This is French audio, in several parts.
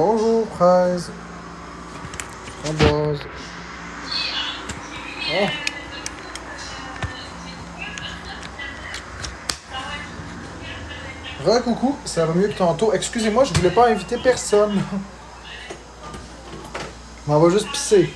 Bonjour, fraise. Framboise. Oh. Coucou, ça va mieux que tantôt. Excusez-moi, je voulais pas inviter personne. On va juste pisser.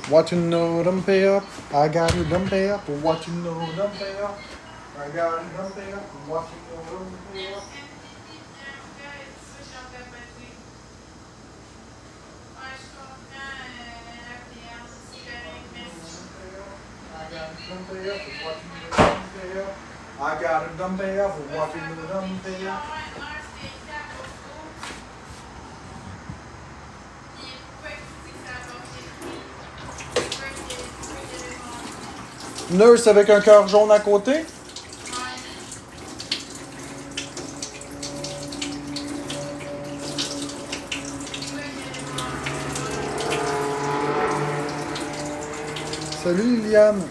What you know, don't pay up. I got it, don't pay up. What you know, don't pay up. I got it, don't pay up. What you know, don't pay up. I got it, don't pay up. What you know, don't pay up. Nurse avec un cœur jaune à côté. Salut Liliane.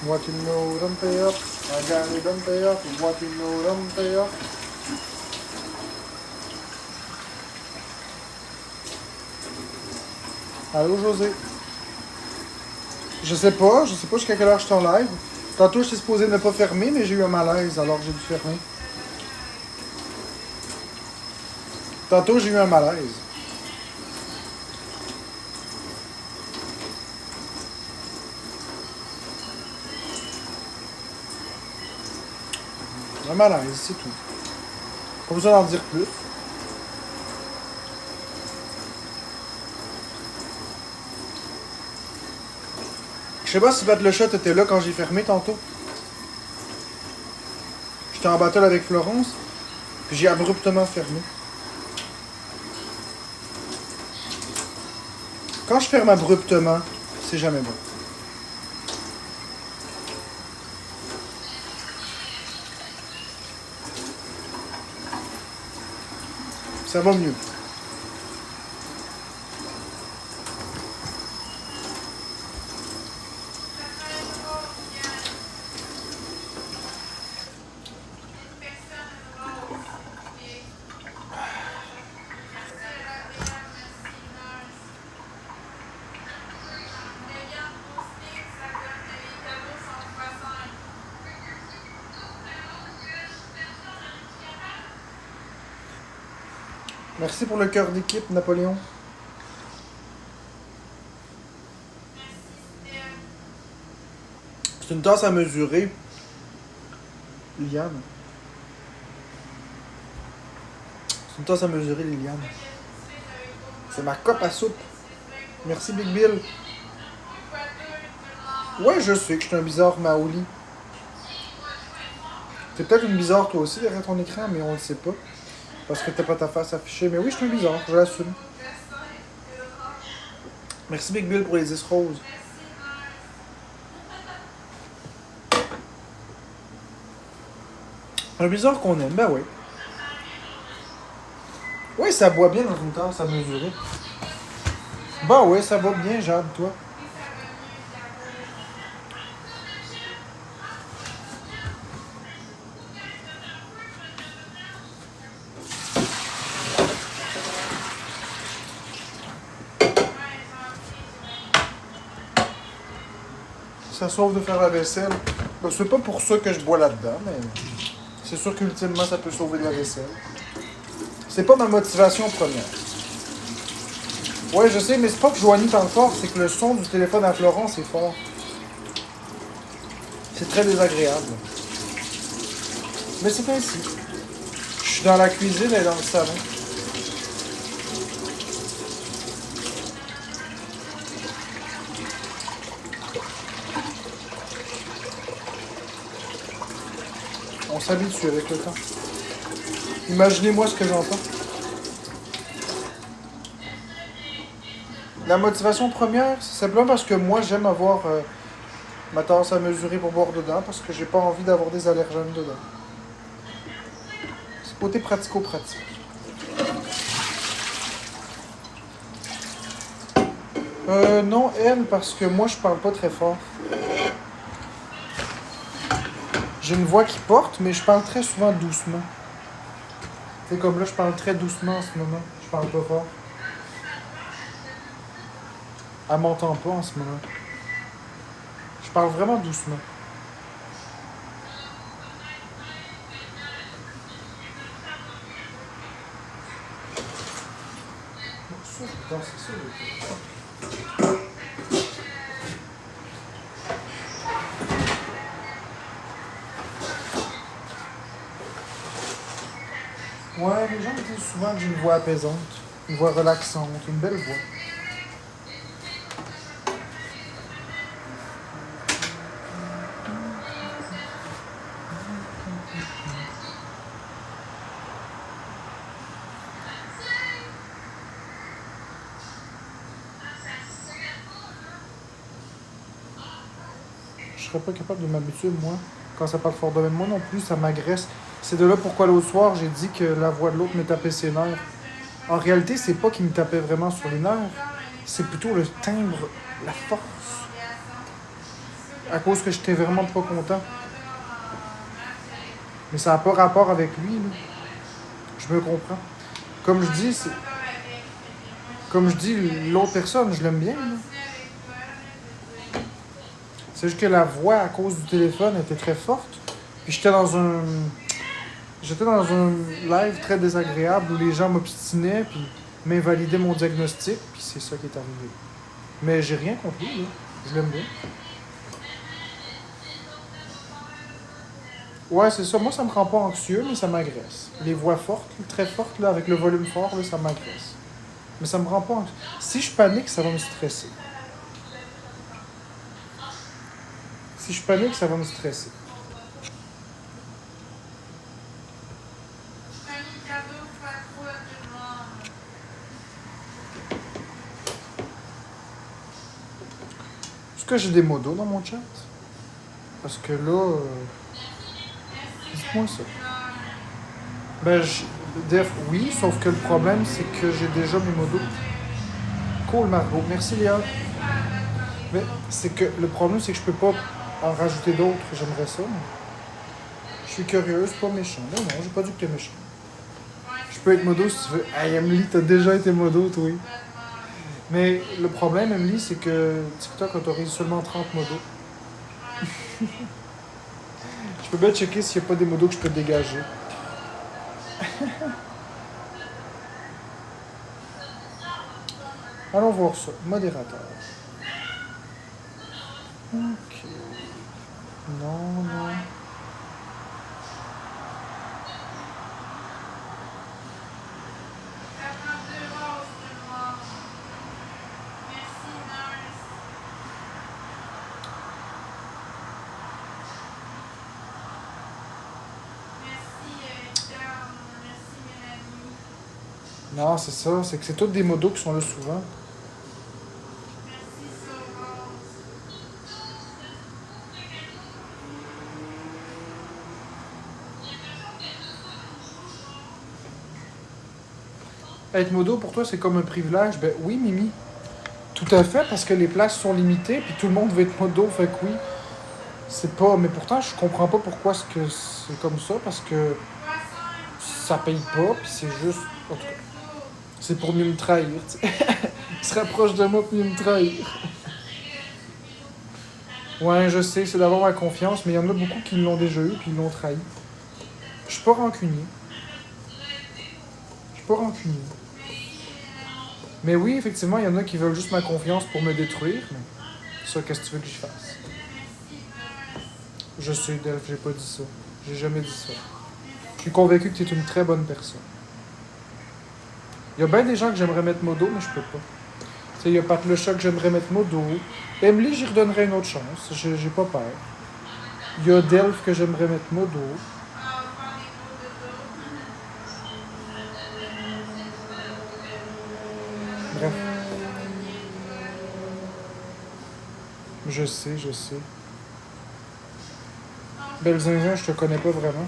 What you know, don't pay up. I got it, don't pay up. What you know, don't pay up. Allô, José? Je sais pas jusqu'à quelle heure je suis en live. Tantôt, j'étais supposé ne pas fermer, mais j'ai eu un malaise, alors j'ai dû fermer. Tantôt, j'ai eu un malaise. Un malaise, c'est tout. Pas besoin d'en dire plus. Je sais pas si Bat le chat était là quand j'ai fermé tantôt. J'étais en battle avec Florence, puis j'ai abruptement fermé. Quand je ferme abruptement, c'est jamais bon. Ça va mieux. Merci pour le cœur d'équipe, Napoléon. C'est une tasse à mesurer. Liliane. C'est une tasse à mesurer, Liliane. C'est ma coupe à soupe. Merci, Big Bill. Ouais, je sais que je suis un bizarre Maoli. T'es peut-être une bizarre toi aussi derrière ton écran, mais on le sait pas. Parce que t'as pas ta face affichée. Mais oui, je suis un bizarre, je l'assume. Merci Big Bill pour les 10 roses. Un bizarre qu'on aime, ben oui. Oui, ça boit bien dans une tasse à mesurer. Bah oui, ça va bien, Jade, toi. Ça sauve de faire la vaisselle. Ben, c'est pas pour ça que je bois là-dedans, mais c'est sûr qu'ultimement, ça peut sauver de la vaisselle. C'est pas ma motivation première. Ouais, je sais, mais c'est pas que Joanie parle fort, c'est que le son du téléphone à Florence est fort. C'est très désagréable. Mais c'est ainsi. Je suis dans la cuisine et dans le salon. On s'habitue avec le temps. Imaginez-moi ce que j'entends. La motivation première, c'est simplement parce que moi, j'aime avoir ma tasse à mesurer pour boire dedans, parce que j'ai pas envie d'avoir des allergènes dedans. C'est côté pratico-pratique. Non, elle, parce que moi, je parle pas très fort. J'ai une voix qui porte, mais je parle très souvent doucement. C'est comme là, je parle très doucement en ce moment. Je parle pas fort. Elle m'entend pas en ce moment. Je parle vraiment doucement. Ça, putain, c'est ça. Ouais, les gens me disent souvent que j'ai une voix apaisante, une voix relaxante, une belle voix. Je serais pas capable de m'habituer, moi, quand ça parle fort de même. Moi non plus, ça m'agresse. C'est de là pourquoi l'autre soir, j'ai dit que la voix de l'autre me tapait ses nerfs. En réalité, c'est pas qu'il me tapait vraiment sur les nerfs, c'est plutôt le timbre, la force. À cause que j'étais vraiment pas content. Mais ça n'a pas rapport avec lui, là. Je me comprends. Comme je dis, comme je dis, l'autre personne, je l'aime bien, là. C'est juste que la voix, à cause du téléphone, était très forte. Puis J'étais dans un live très désagréable où les gens m'obstinaient puis m'invalidaient mon diagnostic, puis c'est ça qui est arrivé. Mais j'ai rien compris, là. Je l'aime bien. Ouais, c'est ça. Moi, ça me rend pas anxieux, mais ça m'agresse. Les voix fortes, très fortes, là, avec le volume fort, là, ça m'agresse. Mais ça me rend pas anxieux. Si je panique, ça va me stresser. Si je panique, ça va me stresser. Est-ce que j'ai des modos dans mon chat? Parce que là, dites-moi ça. Ben, Def, oui, sauf que le problème, c'est que j'ai déjà mes modos. Cool, Margot. Merci, Léa. Mais c'est que le problème, c'est que je peux pas en rajouter d'autres. J'aimerais ça, mais je suis curieuse, pas méchant. Non, non, j'ai pas dit que t'es méchant. Je peux être modo si tu veux. Hey, Emily, t'as déjà été modo, toi. Mais le problème, Emily, c'est que TikTok autorise seulement 30 modos. Je peux bien checker s'il n'y a pas des modos que je peux dégager. Allons voir ça. Modérateur. Ok. Non, non. Non, c'est ça. C'est que c'est tous des modos qui sont là souvent. Être modo, pour toi, c'est comme un privilège? Ben oui, Mimi. Tout à fait, parce que les places sont limitées, puis tout le monde veut être modo, fait que oui. C'est pas... Mais pourtant, je comprends pas pourquoi c'est que c'est comme ça, parce que ça paye pas, puis c'est juste... En tout cas, c'est pour mieux me trahir, tu sais. Il se rapproche de moi pour mieux me trahir. Ouais, je sais, c'est d'avoir ma confiance, mais il y en a beaucoup qui l'ont déjà eu, puis ils l'ont trahi. Je suis pas rancunier. Je suis pas rancunier. Mais oui, effectivement, il y en a qui veulent juste ma confiance pour me détruire, mais ça, qu'est-ce que tu veux que je fasse? Je sais, Delph, j'ai pas dit ça. J'ai jamais dit ça. Je suis convaincu que tu es une très bonne personne. Il y a bien des gens que j'aimerais mettre modo, mais je peux pas. Tu sais, il y a Pat le chat que j'aimerais mettre modo. Emily, j'y redonnerais une autre chance. J'ai pas peur. Il y a Delph que j'aimerais mettre modo. Bref. Je sais, je sais. Belle zinzin, je te connais pas vraiment.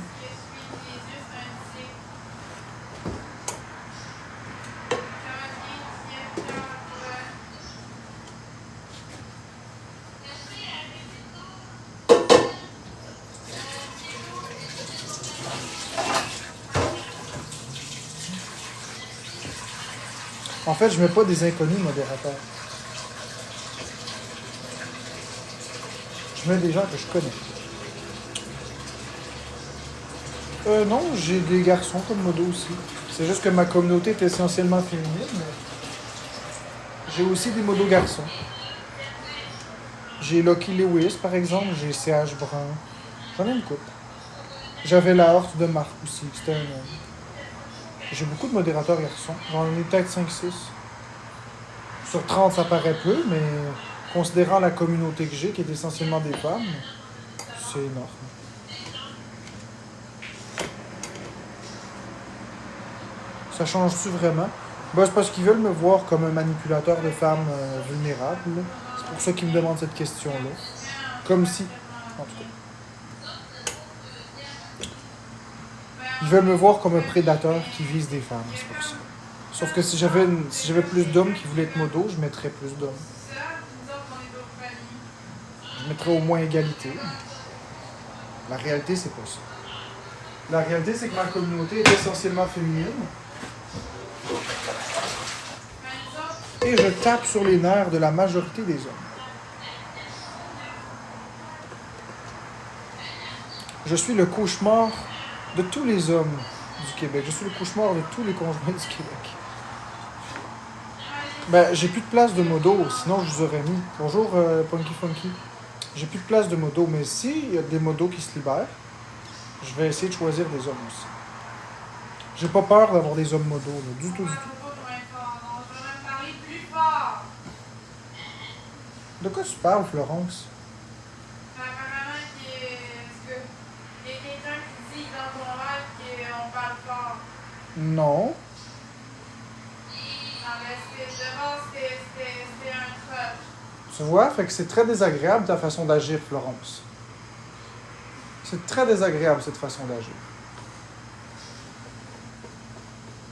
En fait, je mets pas des inconnus modérateurs. Je mets des gens que je connais. Non, j'ai des garçons comme modo aussi. C'est juste que ma communauté est essentiellement féminine, mais j'ai aussi des modos garçons. J'ai Lucky Lewis, par exemple, j'ai CH Brun. J'en ai une couple. J'avais la Horte de Marc aussi, c'était un homme. J'ai beaucoup de modérateurs garçons. J'en ai peut-être 5-6. Sur 30, ça paraît peu, mais considérant la communauté que j'ai, qui est essentiellement des femmes, c'est énorme. Ça change-tu vraiment? Ben, c'est parce qu'ils veulent me voir comme un manipulateur de femmes vulnérables. C'est pour ça qu'ils me demandent cette question-là. Comme si... En tout cas. Ils veulent me voir comme un prédateur qui vise des femmes, c'est pour ça. Sauf que si j'avais plus d'hommes qui voulaient être modos, je mettrais plus d'hommes. Je mettrais au moins égalité. La réalité, c'est pas ça. La réalité, c'est que ma communauté est essentiellement féminine. Et je tape sur les nerfs de la majorité des hommes. Je suis le cauchemar de tous les hommes du Québec. Je suis le cauchemar de tous les conjoints du Québec. Ben, j'ai plus de place de modo, sinon je vous aurais mis. Bonjour, Punky Funky. J'ai plus de place de modo, mais s'il y a des modos qui se libèrent, je vais essayer de choisir des hommes aussi. J'ai pas peur d'avoir des hommes modos, là, du tout, du tout. De quoi tu parles, Florence? Non. Tu vois, fait que c'est très désagréable ta façon d'agir, Florence. C'est très désagréable cette façon d'agir.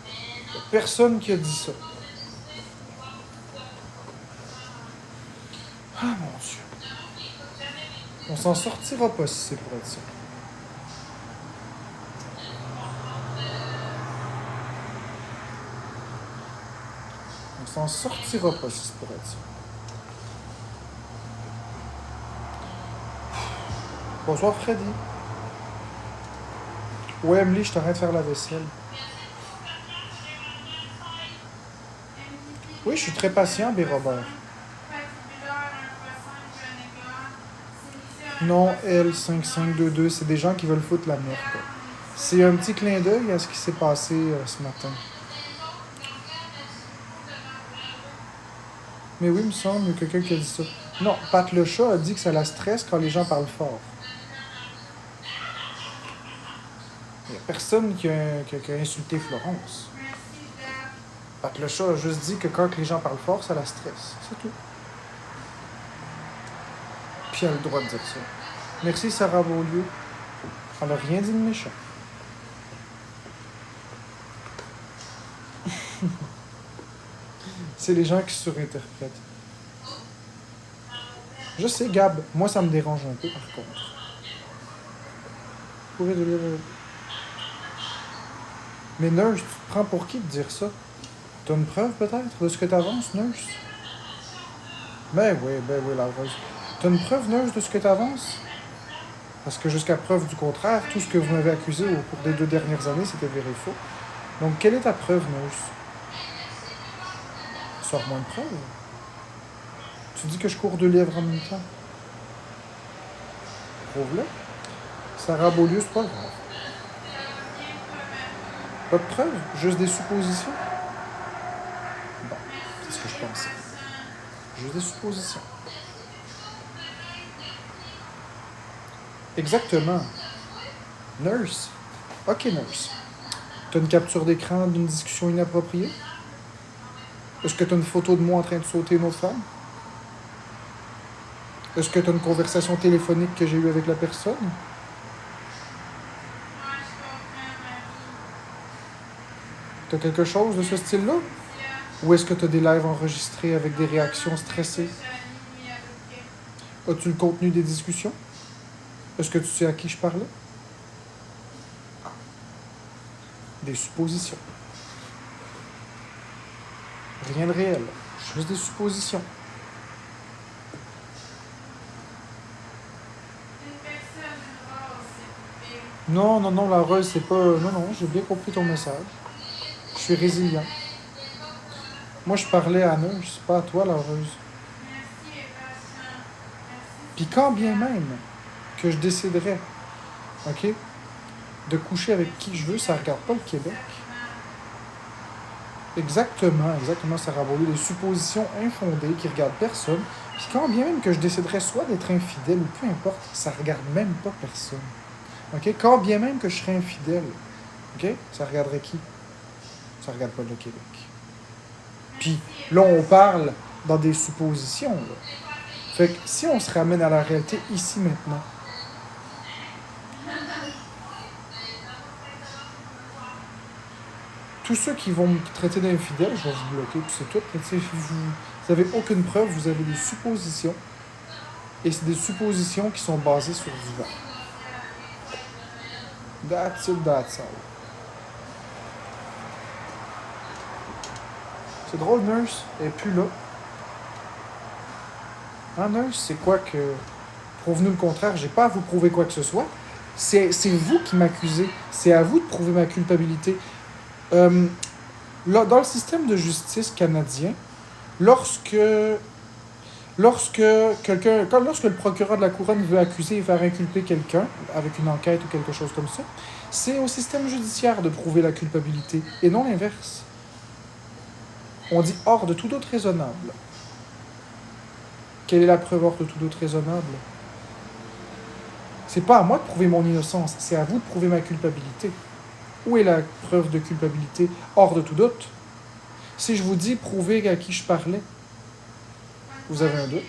Il n'y a personne qui a dit ça. Ah mon Dieu. On s'en sortira pas si c'est pour être ça. On s'en sortira pas si c'est pour être ça. Bonsoir Freddy. Ouais Emily, je t'arrête de faire la vaisselle. Oui, je suis très patient, B. Robert. Non, L5522, c'est des gens qui veulent foutre la merde. C'est un petit clin d'œil à ce qui s'est passé ce matin. Mais oui, il me semble, il y a quelqu'un qui a dit ça. Non, Pat le chat a dit que ça la stresse quand les gens parlent fort. Il n'y a personne qui a insulté Florence. Pat le chat a juste dit que quand les gens parlent fort, ça la stresse. C'est tout. Puis elle a le droit de dire ça. Merci Sarah Beaulieu. Elle n'a rien dit de méchant. C'est les gens qui surinterprètent. Je sais, Gab, moi ça me dérange un peu par contre. Pourrais de lire. Mais Nurse, tu te prends pour qui de dire ça? T'as une preuve peut-être de ce que t'avances, Nurse? Ben oui, la rose. T'as une preuve, Nurse, de ce que t'avances? Parce que jusqu'à preuve du contraire, tout ce que vous m'avez accusé au cours des 2 dernières années, c'était vrai et faux. Donc, quelle est ta preuve, Nurse? Sors-moi une preuve. Tu dis que je cours 2 lièvres en même temps. Prouve-le. Sarah Beaulieu, c'est pas grave. Pas de preuve, juste des suppositions. Bon, c'est ce que je pensais. Juste des suppositions. Exactement. Nurse. Ok, Nurse. T'as une capture d'écran d'une discussion inappropriée? Est-ce que t'as une photo de moi en train de sauter une autre femme? Est-ce que t'as une conversation téléphonique que j'ai eue avec la personne? T'as quelque chose de ce style-là? Ou est-ce que t'as des lives enregistrés avec des réactions stressées? As-tu le contenu des discussions? Est-ce que tu sais à qui je parlais? Des suppositions. Rien de réel. Juste des suppositions. Non, la Reuse, c'est pas... Non, j'ai bien compris ton message. Je suis résilient. Moi, je parlais à Nurse, pas à toi, la Reuse. Puis quand bien même que je déciderais, ok, de coucher avec qui je veux, ça regarde pas le Québec. Exactement, Sarah Beaulieu. Des suppositions infondées qui regardent personne. Puis quand bien même que je déciderais soit d'être infidèle ou peu importe, ça regarde même pas personne. Ok? Quand bien même que je serais infidèle, ok? Ça regarderait qui? Ça regarde pas le Québec. Puis là, on parle dans des suppositions. Là. Fait que si on se ramène à la réalité ici maintenant, tous ceux qui vont me traiter d'infidèle, je vais vous bloquer, puis c'est tout. Vous n'avez aucune preuve, vous avez des suppositions. Et c'est des suppositions qui sont basées sur du vent. That's it, that's all. C'est drôle, Nurse, elle n'est plus là. Hein, Nurse, c'est quoi que... Prouve-nous le contraire, j'ai pas à vous prouver quoi que ce soit. C'est vous qui m'accusez. C'est à vous de prouver ma culpabilité. Là, dans le système de justice canadien, lorsque le procureur de la couronne veut accuser et faire inculper quelqu'un avec une enquête ou quelque chose comme ça, c'est au système judiciaire de prouver la culpabilité et non l'inverse. On dit hors de tout doute raisonnable. Quelle est la preuve hors de tout doute raisonnable? C'est pas à moi de prouver mon innocence, c'est à vous de prouver ma culpabilité. Où est la preuve de culpabilité hors de tout doute? Si je vous dis prouver à qui je parlais, vous avez un doute?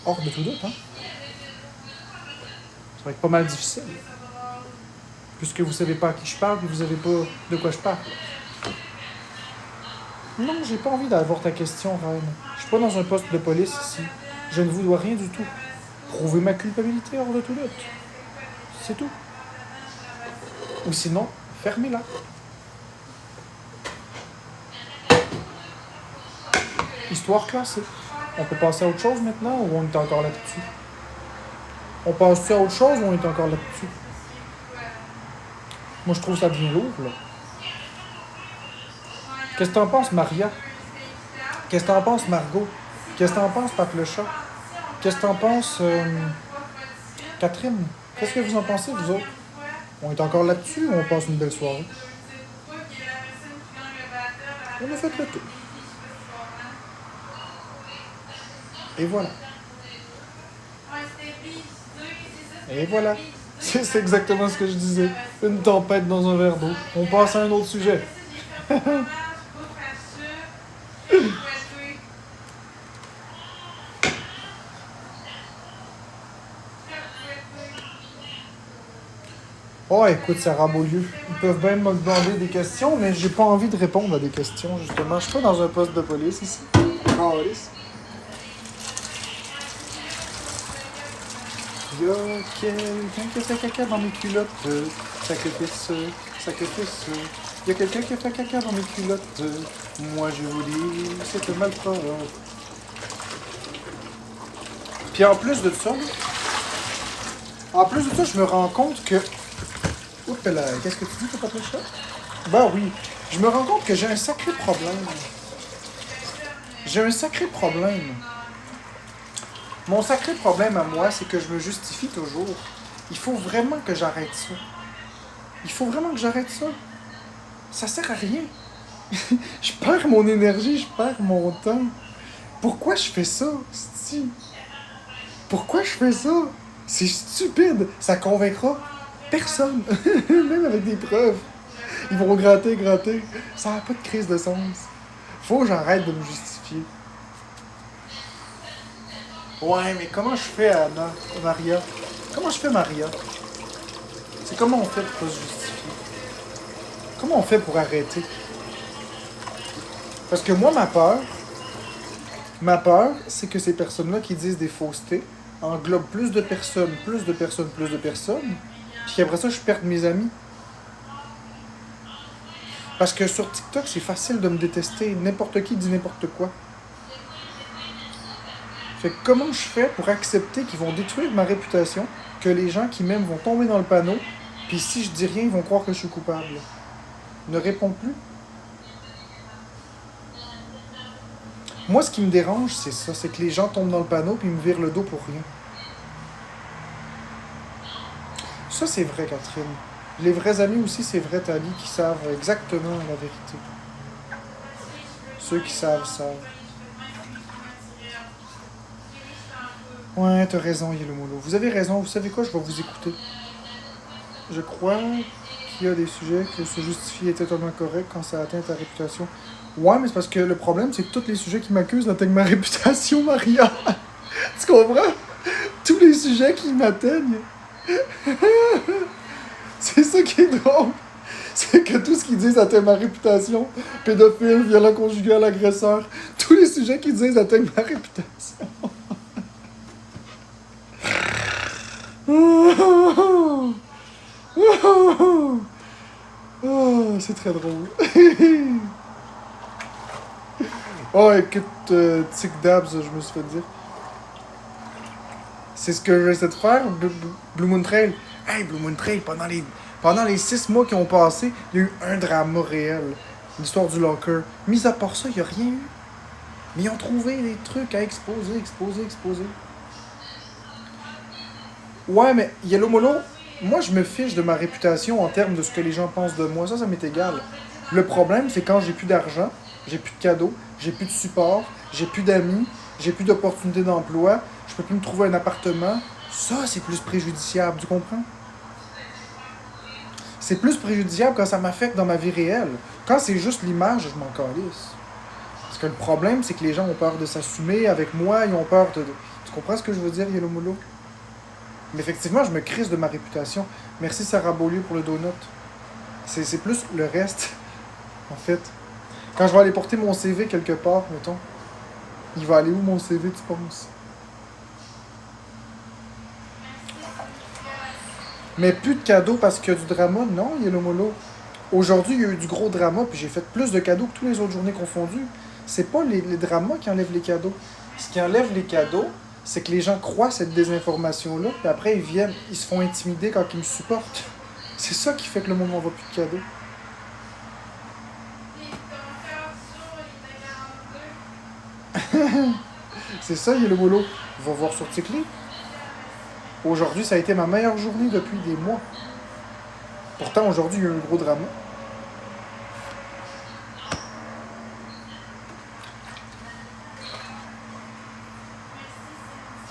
Hors de tout doute, hein? Ça va être pas mal difficile. Puisque vous savez pas à qui je parle, et vous savez pas de quoi je parle. Non, j'ai pas envie d'avoir ta question, Reine. Je suis pas dans un poste de police ici. Je ne vous dois rien du tout. Prouvez ma culpabilité hors de tout doute. C'est tout. Ou sinon, fermez-la. Histoire classée. On peut passer à autre chose maintenant ou on est encore là-dessus? On passe à autre chose ou on est encore là-dessus? Moi, je trouve ça bien lourd, là. Qu'est-ce que t'en penses, Maria? Qu'est-ce que t'en penses, Margot? Qu'est-ce que t'en penses, Pat le chat? Qu'est-ce que t'en penses, Catherine? Qu'est-ce que vous en pensez, vous autres? On est encore là-dessus ou on passe une belle soirée? On a fait le tour. Et voilà. Et voilà. C'est exactement ce que je disais. Une tempête dans un verre d'eau. On passe à un autre sujet. Oh, écoute, Sarah Beaulieu, ils peuvent bien me demander des questions, mais j'ai pas envie de répondre à des questions, justement. Je suis pas dans un poste de police ici. Police. Y'a quelqu'un qui a fait caca dans mes culottes. Sacrifice, sacrifice. Y'a quelqu'un qui a fait caca dans mes culottes. Moi, je vous dis, c'était mal propre. Puis en plus de ça, je me rends compte que... Oups là, qu'est-ce que tu dis, t'as pas fait ça? Ben oui, je me rends compte que j'ai un sacré problème. J'ai un sacré problème. Mon sacré problème à moi, c'est que je me justifie toujours. Il faut vraiment que j'arrête ça. Il faut vraiment que j'arrête ça. Ça sert à rien. Je perds mon énergie, je perds mon temps. Pourquoi je fais ça, c'ti? Pourquoi je fais ça? C'est stupide. Ça convaincra personne. Même avec des preuves. Ils vont gratter. Ça n'a pas de crise de sens. Faut que j'arrête de me justifier. Ouais, mais comment je fais, Anna, Maria? Comment je fais, Maria? C'est comment on fait pour pas se justifier? Comment on fait pour arrêter? Parce que moi, ma peur, c'est que ces personnes-là qui disent des faussetés englobent plus de personnes, puis qu'après ça, je perde mes amis. Parce que sur TikTok, c'est facile de me détester. N'importe qui dit n'importe quoi. Fait que comment je fais pour accepter qu'ils vont détruire ma réputation, que les gens qui m'aiment vont tomber dans le panneau, puis si je dis rien, ils vont croire que je suis coupable? Ne réponds plus. Moi, ce qui me dérange, c'est ça, c'est que les gens tombent dans le panneau puis ils me virent le dos pour rien. Ça, c'est vrai, Catherine. Les vrais amis aussi, c'est vrai, Tali, qui savent exactement la vérité. Ceux qui savent, savent. Ouais, t'as raison, Yelomolo. Vous avez raison, vous savez quoi, je vais vous écouter. Je crois qu'il y a des sujets que se justifier est totalement correct quand ça atteint ta réputation. Ouais, mais c'est parce que le problème, c'est que tous les sujets qui m'accusent atteignent ma réputation, Maria. Tu comprends? Tous les sujets qui m'atteignent. C'est ça qui est drôle. C'est que tout ce qu'ils disent atteint ma réputation. Pédophile, violent conjugal, agresseur. Tous les sujets qu'ils disent atteignent ma réputation. Oh, c'est très drôle. Oh, écoute, Tic Dabs, je me suis fait dire. C'est ce que j'essaie de faire, Blue Moon Trail. Hey, Blue Moon Trail, pendant les 6 mois qui ont passé, il y a eu un drama réel. L'histoire du locker. Mis à part ça, il n'y a rien eu. Mais ils ont trouvé des trucs à exposer. Ouais, mais Yellow Molo, moi je me fiche de ma réputation en termes de ce que les gens pensent de moi. Ça m'est égal. Le problème, c'est quand j'ai plus d'argent, j'ai plus de cadeaux, j'ai plus de support, j'ai plus d'amis, j'ai plus d'opportunités d'emploi, je peux plus me trouver un appartement. Ça, c'est plus préjudiciable, tu comprends? C'est plus préjudiciable quand ça m'affecte dans ma vie réelle. Quand c'est juste l'image, je m'en calisse. Parce que le problème, c'est que les gens ont peur de s'assumer avec moi, ils ont peur de... Tu comprends ce que je veux dire, Yellow Molo? Mais effectivement, je me crisse de ma réputation. Merci Sarah Beaulieu pour le donut. C'est plus le reste, en fait. Quand je vais aller porter mon CV quelque part, mettons, il va aller où mon CV, tu penses? Mais plus de cadeaux parce qu'il y a du drama? Non, Yellow Molo. Aujourd'hui, il y a eu du gros drama, puis j'ai fait plus de cadeaux que toutes les autres journées confondues. C'est pas les dramas qui enlèvent les cadeaux. Ce qui enlève les cadeaux, c'est que les gens croient cette désinformation-là, puis après ils viennent, ils se font intimider quand ils me supportent. C'est ça qui fait que le monde n'envoie plus de cadeaux. C'est ça, Yellow Molo. Va voir sur TikTok. Aujourd'hui, ça a été ma meilleure journée depuis des mois. Pourtant, aujourd'hui, il y a eu un gros drama.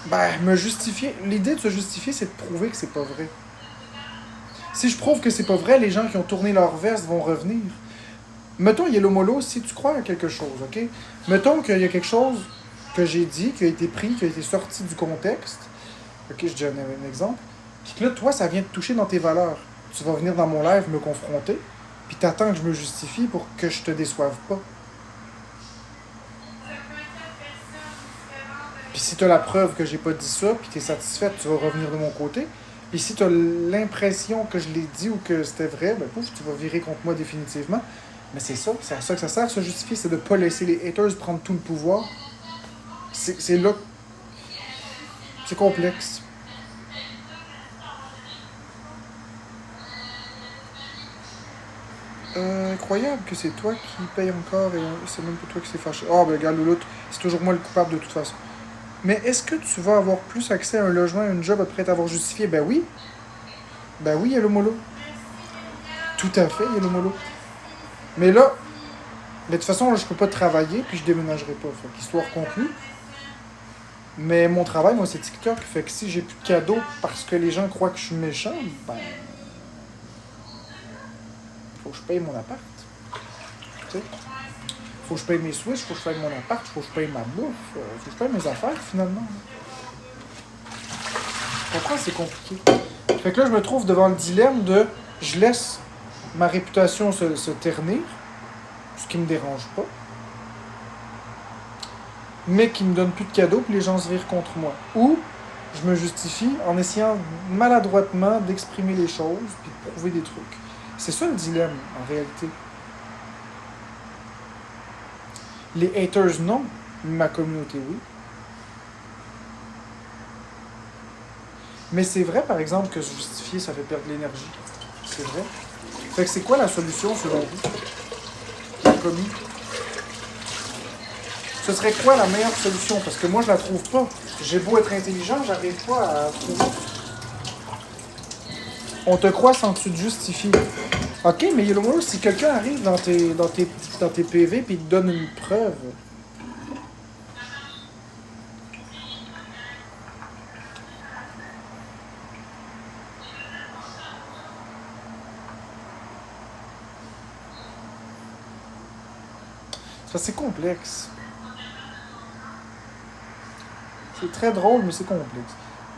Ben, me justifier. L'idée de se justifier, c'est de prouver que c'est pas vrai. Si je prouve que c'est pas vrai, les gens qui ont tourné leur veste vont revenir. Mettons, Yellow Molo, si tu crois à quelque chose, OK? Mettons qu'il y a quelque chose que j'ai dit, qui a été pris, qui a été sorti du contexte. OK, je donne un exemple. Puis que là, toi, ça vient te toucher dans tes valeurs. Tu vas venir dans mon live me confronter, puis t'attends que je me justifie pour que je te déçoive pas. Puis si tu as la preuve que j'ai pas dit ça, puis tu es satisfaite, tu vas revenir de mon côté. Puis si tu as l'impression que je l'ai dit ou que c'était vrai, ben pouf, tu vas virer contre moi définitivement. Mais c'est ça, c'est à ça que ça sert, se justifier, c'est de ne pas laisser les haters prendre tout le pouvoir. C'est là... C'est complexe. Incroyable que c'est toi qui paye encore et c'est même pas toi qui s'est fâché. Ah, ben regarde, Louloute, c'est toujours moi le coupable de toute façon. Mais est-ce que tu vas avoir plus accès à un logement, à une job après t'avoir justifié? Ben oui. Ben oui, Yellow Molo. Tout à fait, Yellow Molo. Mais là, de toute façon, là, je peux pas travailler, puis je déménagerai pas. Fait qu'histoire conclue. Mais mon travail, moi, c'est TikTok. Fait que si j'ai plus de cadeaux parce que les gens croient que je suis méchant, ben... faut que je paye mon appart. Tu sais? Faut que je paye mes Switch, faut que je paye mon appart, faut que je paye ma bouffe, faut que je paye mes affaires, finalement. Tu comprends? C'est compliqué. Fait que là, je me trouve devant le dilemme de... Je laisse ma réputation se ternir, ce qui me dérange pas, mais qui me donne plus de cadeaux, puis les gens se virent contre moi. Ou je me justifie en essayant maladroitement d'exprimer les choses, puis de prouver des trucs. C'est ça le dilemme, en réalité. Les haters, non. Ma communauté, oui. Mais c'est vrai, par exemple, que se justifier, ça fait perdre l'énergie. C'est vrai. Fait que c'est quoi la solution, selon vous? La commu? Ce serait quoi la meilleure solution? Parce que moi, je la trouve pas. J'ai beau être intelligent, j'arrive pas à trouver. On te croit sans que tu te justifies. Ok, mais Yellow Molo, si quelqu'un arrive dans tes PV et te donne une preuve... C'est complexe. C'est très drôle, mais c'est complexe.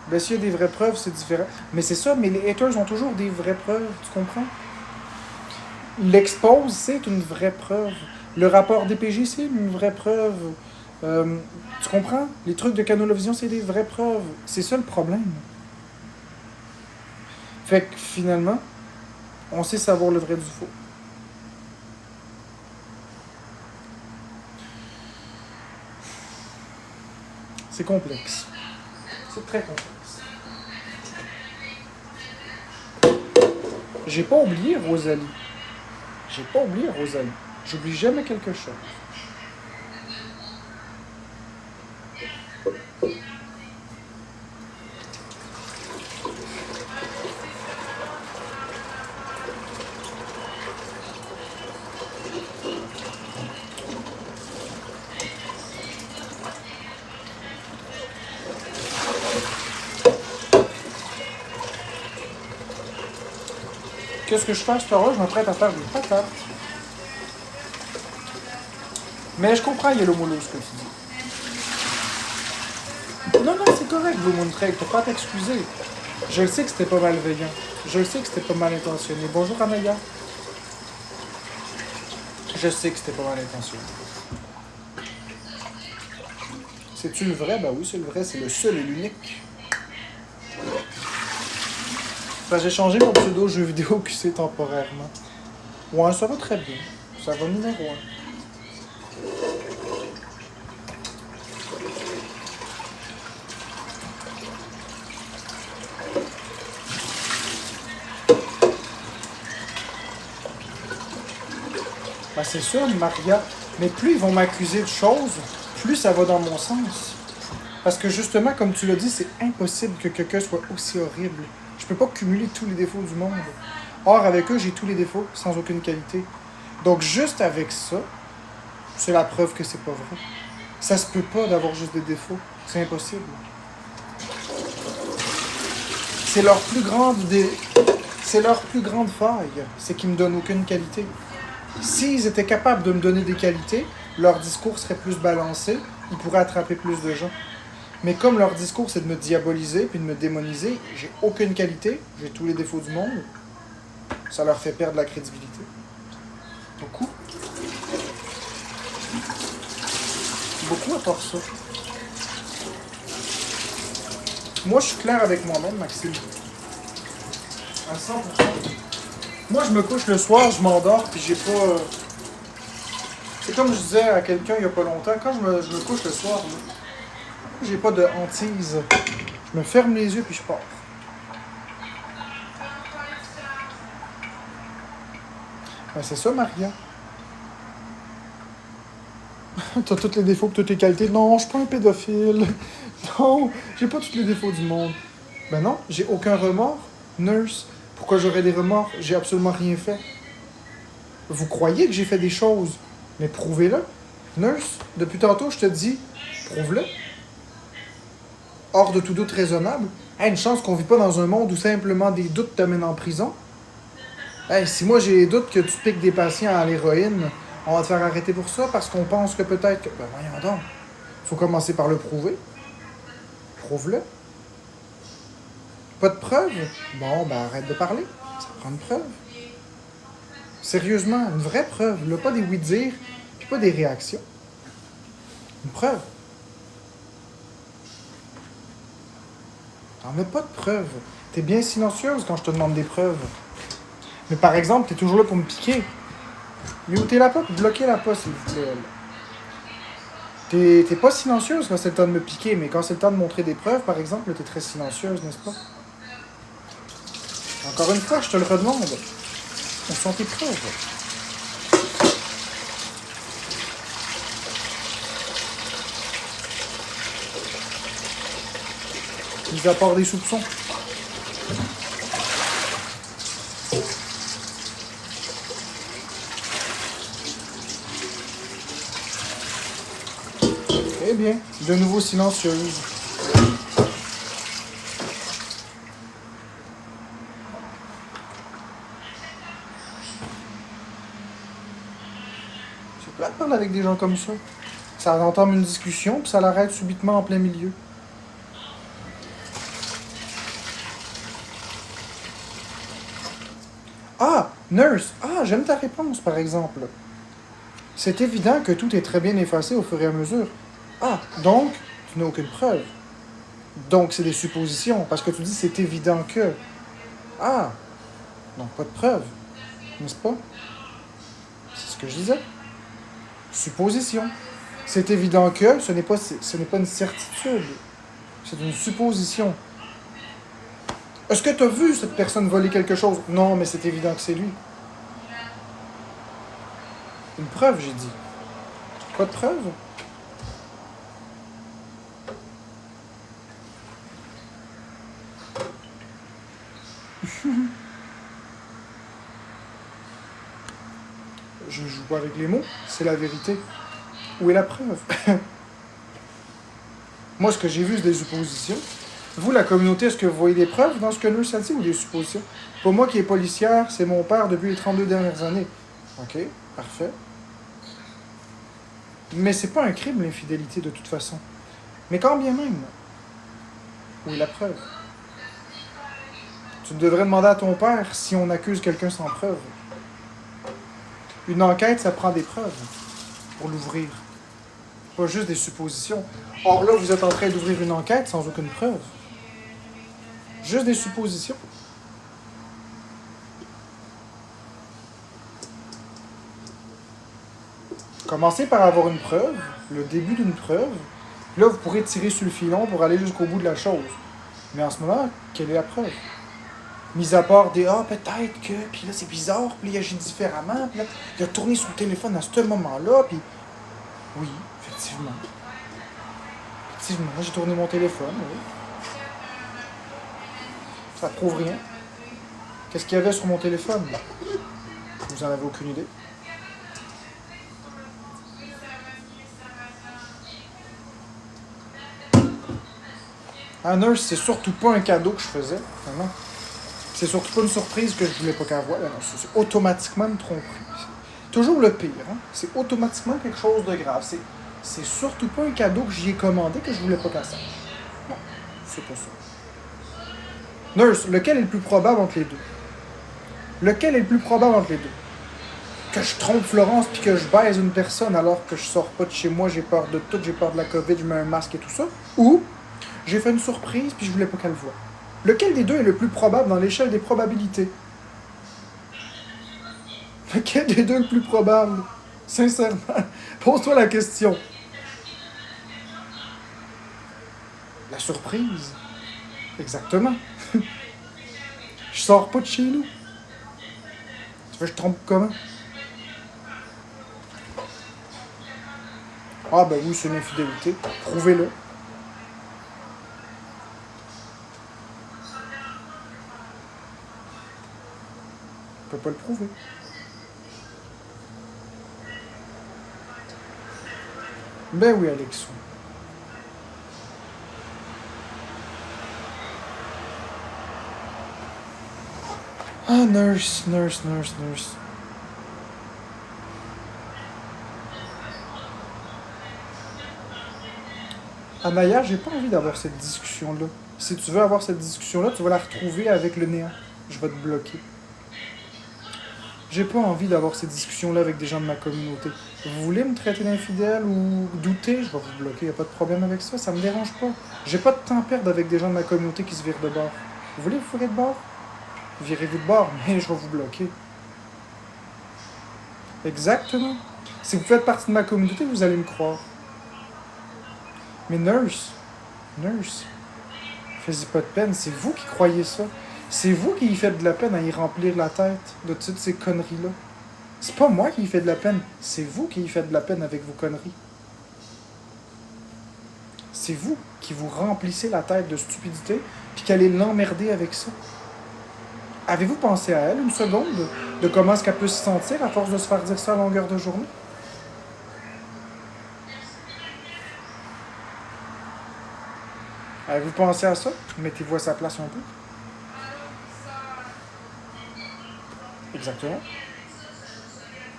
Ben, s'il y a des vraies preuves, c'est différent. Mais c'est ça, mais les haters ont toujours des vraies preuves, tu comprends? L'expose, c'est une vraie preuve. Le rapport DPJ, c'est une vraie preuve. Tu comprends? Les trucs de Canolavision, c'est des vraies preuves. C'est ça le problème. Fait que finalement, on sait savoir le vrai du faux. C'est complexe. C'est très complexe. J'ai pas oublié Rosalie. J'ai pas oublié Rosalie. J'oublie jamais quelque chose. Qu'est-ce que je fais à cette heure-là? Je m'apprête à faire des patates. Mais je comprends Yellow Molo, ce que tu dis. Non, c'est correct, Blue Moon Trade. T'as pas à t'excuser. Je le sais que c'était pas malveillant. Je le sais que c'était pas mal intentionné. Bonjour, Anaya. Je sais que c'était pas mal intentionné. C'est-tu le vrai? Ben oui, c'est le vrai. C'est le seul et l'unique. J'ai changé mon pseudo jeu vidéo QC temporairement. Ouais, ça va très bien. Ça va numéro 1. Ben c'est ça, Maria. Mais plus ils vont m'accuser de choses, plus ça va dans mon sens. Parce que justement, comme tu l'as dit, c'est impossible que quelqu'un soit aussi horrible. Je peux pas cumuler tous les défauts du monde. Or, avec eux, j'ai tous les défauts, sans aucune qualité. Donc, juste avec ça, c'est la preuve que c'est pas vrai. Ça se peut pas d'avoir juste des défauts. C'est impossible. C'est leur plus grande faille. C'est qu'ils me donnent aucune qualité. S'ils étaient capables de me donner des qualités, leur discours serait plus balancé, ils pourraient attraper plus de gens. Mais comme leur discours, c'est de me diaboliser puis de me démoniser, j'ai aucune qualité, j'ai tous les défauts du monde, ça leur fait perdre la crédibilité. Beaucoup. Beaucoup à part ça. Moi, je suis clair avec moi-même, Maxime. À 100%. Moi, je me couche le soir, je m'endors, puis j'ai pas... C'est comme je disais à quelqu'un il y a pas longtemps, quand je me couche le soir, là, j'ai pas de hantise. Je me ferme les yeux, puis je pars. Ben, c'est ça, Maria. T'as tous les défauts, toutes les qualités. Non, je suis pas un pédophile. Non, j'ai pas tous les défauts du monde. Ben non, j'ai aucun remords. Nurse, pourquoi j'aurais des remords? J'ai absolument rien fait. Vous croyez que j'ai fait des choses, mais prouvez-le. Nurse, depuis tantôt, je te dis, prouve-le. Hors de tout doute raisonnable. Hey, une chance qu'on vit pas dans un monde où simplement des doutes te mènent en prison. Hey, si moi j'ai des doutes que tu piques des patients à l'héroïne, on va te faire arrêter pour ça parce qu'on pense que peut-être que... Ben voyons donc. Faut commencer par le prouver. Prouve-le. Pas de preuve? Bon, ben arrête de parler. Ça prend une preuve. Sérieusement, une vraie preuve. Là, pas des oui-dire, puis pas des réactions. Une preuve. T'en as pas de preuve. T'es bien silencieuse quand je te demande des preuves. Mais par exemple, t'es toujours là pour me piquer. Mutez la pas, bloquez la pas, s'il vous plaît. T'es pas silencieuse quand c'est le temps de me piquer, mais quand c'est le temps de montrer des preuves, par exemple, t'es très silencieuse, n'est-ce pas? Encore une fois, je te le redemande. Où sont tes preuves? Mis à part des soupçons. Eh bien, de nouveau silencieuse. C'est plat de parler avec des gens comme ça. Ça entame une discussion, puis ça l'arrête subitement en plein milieu. Ah, nurse, ah, j'aime ta réponse, par exemple. C'est évident que tout est très bien effacé au fur et à mesure. Ah, donc, tu n'as aucune preuve. Donc, c'est des suppositions, parce que tu dis c'est évident que... Ah, donc pas de preuve, n'est-ce pas? C'est ce que je disais. Supposition. C'est évident que ce n'est pas une certitude. C'est une supposition. Est-ce que tu as vu cette personne voler quelque chose? Non, mais c'est évident que c'est lui. Une preuve, j'ai dit. Pas de preuve? Je joue pas avec les mots, c'est la vérité. Où est la preuve? Moi, ce que j'ai vu, c'est des suppositions. Vous, la communauté, est-ce que vous voyez des preuves dans ce que Nurse a dit ou des suppositions? Pour moi qui est policière, c'est mon père depuis les 32 dernières années. Ok, parfait. Mais c'est pas un crime, l'infidélité, de toute façon. Mais quand bien même, où est la preuve? Tu devrais demander à ton père si on accuse quelqu'un sans preuve. Une enquête, ça prend des preuves pour l'ouvrir. Pas juste des suppositions. Or là, vous êtes en train d'ouvrir une enquête sans aucune preuve. Juste des suppositions. Commencez par avoir une preuve, le début d'une preuve. Là, vous pourrez tirer sur le filon pour aller jusqu'au bout de la chose. Mais en ce moment, quelle est la preuve? Mis à part des « Ah, peut-être que... » Puis là, c'est bizarre. Puis là, il agit différemment. Puis là, il a tourné son téléphone à ce moment-là. Puis... Oui, effectivement. Effectivement, j'ai tourné mon téléphone, oui. Ça prouve rien. Qu'est-ce qu'il y avait sur mon téléphone? Vous en avez aucune idée. Ah, Nurse, c'est surtout pas un cadeau que je faisais. Non. C'est surtout pas une surprise que je voulais pas qu'elle voie. C'est automatiquement une tromperie. toujours le pire. Hein? C'est automatiquement quelque chose de grave. C'est surtout pas un cadeau que j'y ai commandé que je voulais pas qu'elle sache. Non, c'est pas ça. Nurse, lequel est le plus probable entre les deux? Lequel est le plus probable entre les deux? Que je trompe Florence puis que je baise une personne alors que je sors pas de chez moi, j'ai peur de tout, j'ai peur de la COVID, je mets un masque et tout ça? Ou j'ai fait une surprise puis je voulais pas qu'elle voie? Lequel des deux est le plus probable dans l'échelle des probabilités? Lequel des deux est le plus probable? Sincèrement, pose-toi la question. La surprise. Exactement. Je sors pas de chez nous. Tu veux que je trompe comment? Ah ben oui, c'est une infidélité. Prouvez-le. Je peux pas le prouver. Ben oui, Alexou. Ah, nurse. Anaya, j'ai pas envie d'avoir cette discussion-là. Si tu veux avoir cette discussion-là, tu vas la retrouver avec le néant. Je vais te bloquer. J'ai pas envie d'avoir cette discussion-là avec des gens de ma communauté. Vous voulez me traiter d'infidèle ou douter? Je vais vous bloquer, y a pas de problème avec ça, ça me dérange pas. J'ai pas de temps à perdre avec des gens de ma communauté qui se virent de bord. Vous voulez vous virer de bord? Virez-vous de bord, mais je vais vous bloquer. Exactement. Si vous faites partie de ma communauté, vous allez me croire. Mais nurse, faites-y pas de peine, c'est vous qui croyez ça. C'est vous qui y faites de la peine à y remplir la tête de toutes ces conneries-là. C'est pas moi qui y fais de la peine, c'est vous qui y faites de la peine avec vos conneries. C'est vous qui vous remplissez la tête de stupidité puis qui allez l'emmerder avec ça. Avez-vous pensé à elle une seconde de comment est-ce qu'elle peut se sentir à force de se faire dire ça à longueur de journée? Avez-vous pensé à ça? Mettez-vous à sa place un peu. Exactement.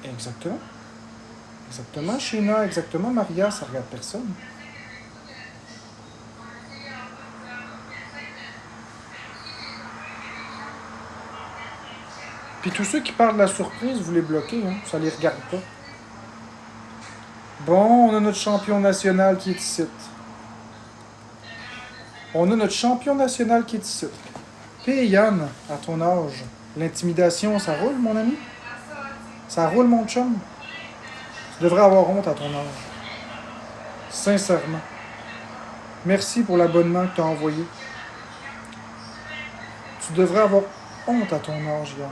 Exactement, Sheena. Exactement, Maria. Ça regarde personne. Puis tous ceux qui parlent de la surprise, vous les bloquez, hein? Ça les regarde pas. Bon, on a notre champion national qui est ici. Puis Yann, à ton âge, l'intimidation, ça roule, mon ami? Ça roule, mon chum? Tu devrais avoir honte à ton âge. Sincèrement. Merci pour l'abonnement que tu as envoyé. Tu devrais avoir honte à ton âge, Yann.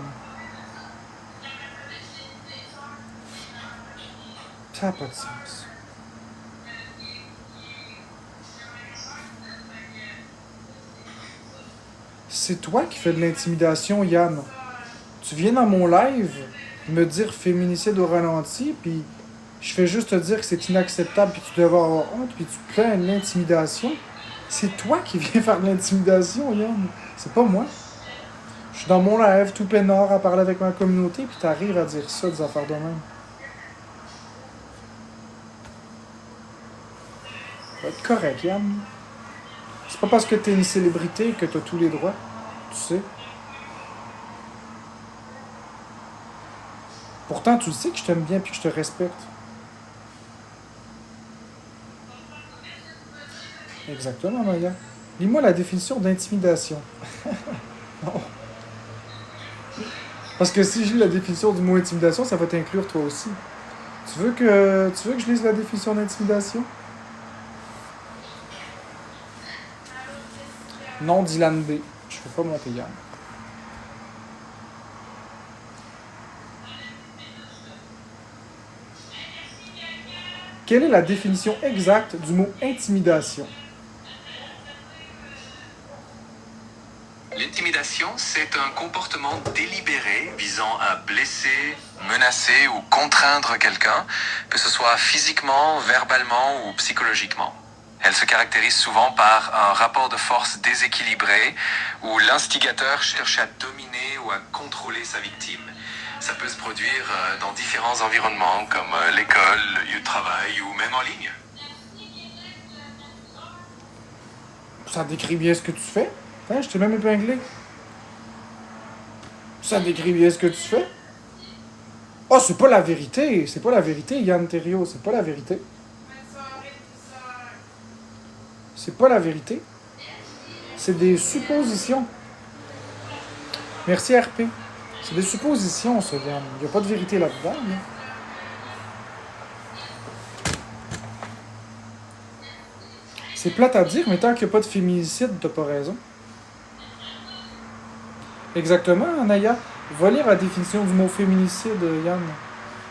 Ça n'a pas de sens. C'est toi qui fais de l'intimidation, Yann. Tu viens dans mon live me dire féminicide au ralenti, puis je fais juste te dire que c'est inacceptable, puis tu devrais avoir honte, puis tu te plains de l'intimidation. C'est toi qui viens faire de l'intimidation, Yann. C'est pas moi. Je suis dans mon live tout peinard à parler avec ma communauté, puis t'arrives à dire ça, des affaires de même. Ça va être correct, Yann. C'est pas parce que t'es une célébrité que t'as tous les droits. Tu sais. Pourtant, tu sais que je t'aime bien puis que je te respecte. Exactement, Maya. Lis-moi la définition d'intimidation. Non. Parce que si je lis la définition du mot intimidation, ça va t'inclure toi aussi. Tu veux que je lise la définition d'intimidation? Non, Dylan B. Je fais pas monter Yann. Quelle est la définition exacte du mot intimidation? L'intimidation, c'est un comportement délibéré visant à blesser, menacer ou contraindre quelqu'un, que ce soit physiquement, verbalement ou psychologiquement. Elle se caractérise souvent par un rapport de force déséquilibré où l'instigateur cherche à dominer ou à contrôler sa victime. Ça peut se produire dans différents environnements, comme l'école, le lieu de travail ou même en ligne. Ça décrit bien ce que tu fais. Hein, je t'ai même épinglé. Ça décrit bien ce que tu fais. Oh, c'est pas la vérité. C'est pas la vérité, Yann Thériault. C'est pas la vérité. C'est pas la vérité. C'est des suppositions. Merci RP. C'est des suppositions, ça, Yann. Il n'y a pas de vérité là-dedans. Hein. C'est plate à dire, mais tant qu'il n'y a pas de féminicide, t'as pas raison. Exactement, Anaya. Va lire la définition du mot féminicide, Yann.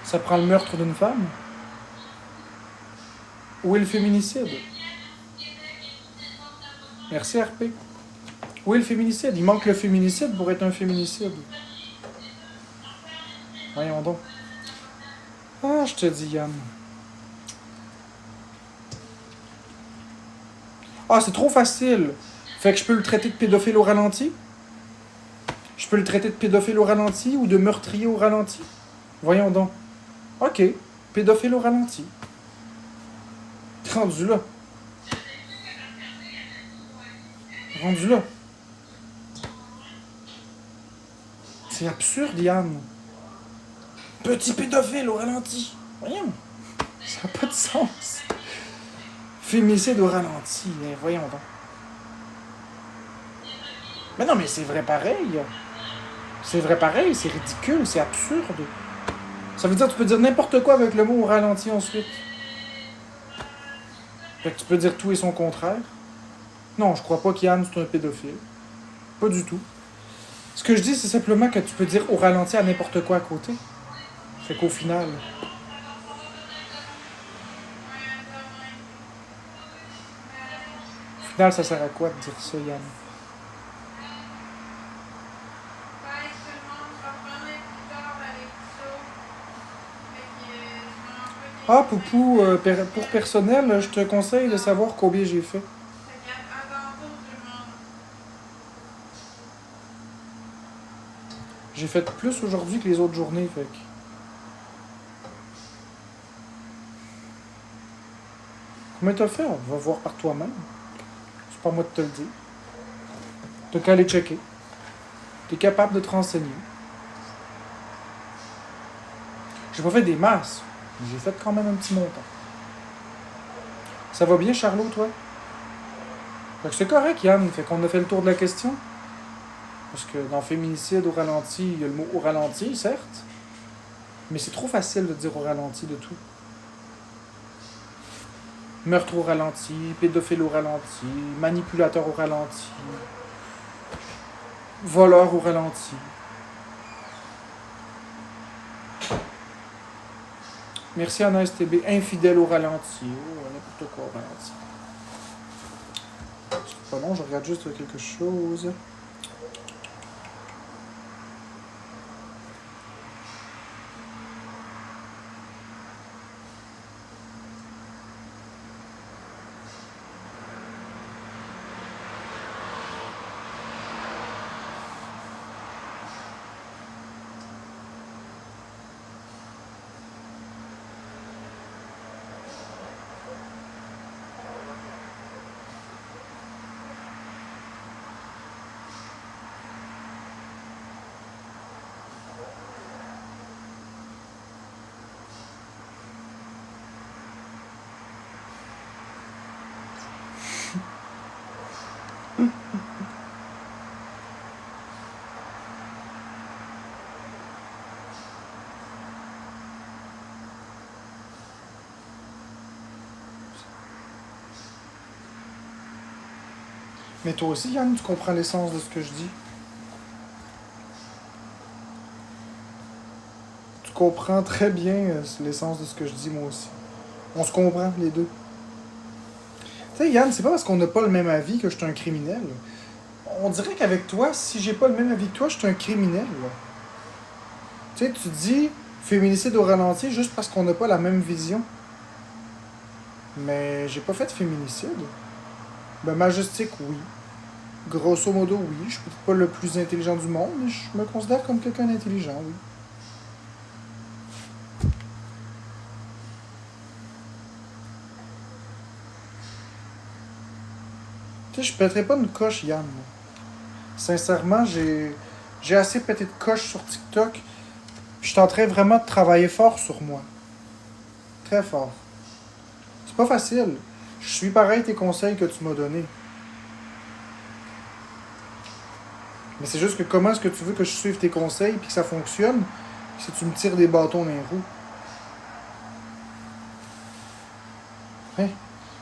Ça prend le meurtre d'une femme. Où est le féminicide? Merci RP. Où est le féminicide? Il manque le féminicide pour être un féminicide. Voyons donc. Ah, je te dis, Yann. Ah, c'est trop facile. Fait que je peux le traiter de pédophile au ralenti? Je peux le traiter de pédophile au ralenti ou de meurtrier au ralenti? Voyons donc. Ok, pédophile au ralenti. Rendu là. Rendu là. C'est absurde, Yann. Petit pédophile au ralenti. Voyons. Ça n'a pas de sens. Féminicide au ralenti. Voyons donc. Mais non, mais c'est vrai pareil. C'est vrai pareil, c'est ridicule, c'est absurde. Ça veut dire que tu peux dire n'importe quoi avec le mot au ralenti ensuite. Fait que tu peux dire tout et son contraire. Non, je crois pas qu'Yann c'est un pédophile. Pas du tout. Ce que je dis, c'est simplement que tu peux dire au ralenti à n'importe quoi à côté. Fait qu'au final... Au final, ça sert à quoi de dire ça, Yann? Ah, Poupou, pour personnel, je te conseille de savoir combien j'ai fait. J'ai fait plus aujourd'hui que les autres journées, fait que... Combien t'as fait? On va voir par toi-même. C'est pas moi de te le dire. T'as qu'à aller checker. T'es capable de te renseigner. J'ai pas fait des masses. J'ai fait quand même un petit montant. Ça va bien, Charlot, toi? Fait que c'est correct, Yann. Fait qu'on a fait le tour de la question. Parce que dans féminicide au ralenti, il y a le mot au ralenti, certes. Mais c'est trop facile de dire au ralenti de tout. Meurtre au ralenti, pédophile au ralenti, manipulateur au ralenti, voleur au ralenti. Merci Anna STB. Infidèle au ralenti. Oh, n'importe quoi au ralenti. C'est pas long, je regarde juste quelque chose. Mais toi aussi, Yann, tu comprends l'essence de ce que je dis. Tu comprends très bien l'essence de ce que je dis, moi aussi. On se comprend, les deux. Tu sais, Yann, c'est pas parce qu'on n'a pas le même avis que je suis un criminel. On dirait qu'avec toi, si j'ai pas le même avis que toi, je suis un criminel. Là. Tu sais, tu dis féminicide au ralenti juste parce qu'on n'a pas la même vision. Mais j'ai pas fait de féminicide. Ben, majestique, oui. Grosso modo, oui. Je suis peut-être pas le plus intelligent du monde, mais je me considère comme quelqu'un d'intelligent, oui. Tu sais, je pèterai pas une coche, Yann. Sincèrement, j'ai assez pété de coche sur TikTok. Puis je suis en train vraiment de travailler fort sur moi. Très fort. C'est pas facile. Je suis pareil tes conseils que tu m'as donnés. Mais c'est juste que comment est-ce que tu veux que je suive tes conseils puis que ça fonctionne si tu me tires des bâtons dans les roues? Hein?